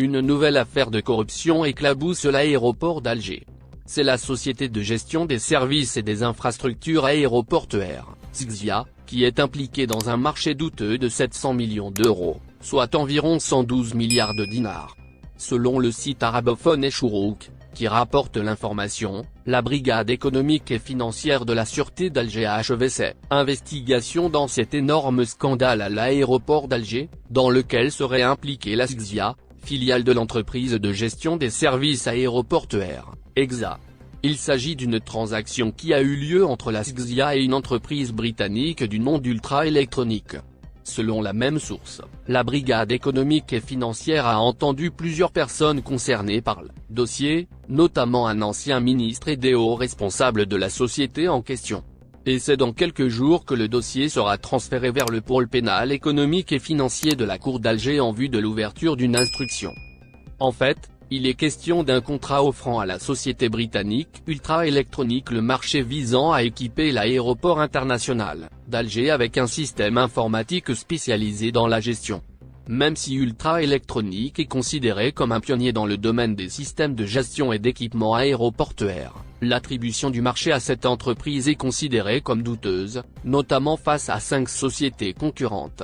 Une nouvelle affaire de corruption éclabousse l'aéroport d'Alger. C'est la société de gestion des services et des infrastructures aéroportuaires, SGZIA, qui est impliquée dans un marché douteux de 700 millions d'euros, soit environ 112 milliards de dinars. Selon le site arabophone Chourouk, qui rapporte l'information, la brigade économique et financière de la sûreté d'Alger a achevé ses investigations dans cet énorme scandale à l'aéroport d'Alger, dans lequel serait impliquée la SGZIA, filiale de l'entreprise de gestion des services aéroportuaires, EGSA. Il s'agit d'une transaction qui a eu lieu entre la SGZIA et une entreprise britannique du nom d'Ultra Electronics. Selon la même source, la brigade économique et financière a entendu plusieurs personnes concernées par le dossier, notamment un ancien ministre et des hauts responsables de la société en question. Et c'est dans quelques jours que le dossier sera transféré vers le pôle pénal économique et financier de la Cour d'Alger en vue de l'ouverture d'une instruction. En fait, il est question d'un contrat offrant à la société britannique Ultra Electronics le marché visant à équiper l'aéroport international d'Alger avec un système informatique spécialisé dans la gestion. Même si Ultra Electronics est considéré comme un pionnier dans le domaine des systèmes de gestion et d'équipement aéroportuaire, l'attribution du marché à cette entreprise est considérée comme douteuse, notamment face à 5 sociétés concurrentes.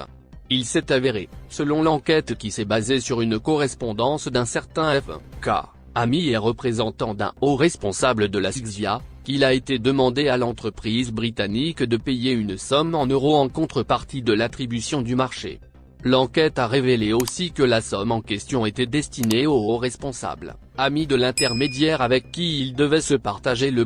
Il s'est avéré, selon l'enquête qui s'est basée sur une correspondance d'un certain F.K., ami et représentant d'un haut responsable de la SGZIA, qu'il a été demandé à l'entreprise britannique de payer une somme en euros en contrepartie de l'attribution du marché. L'enquête a révélé aussi que la somme en question était destinée au haut responsable, ami de l'intermédiaire avec qui il devait se partager le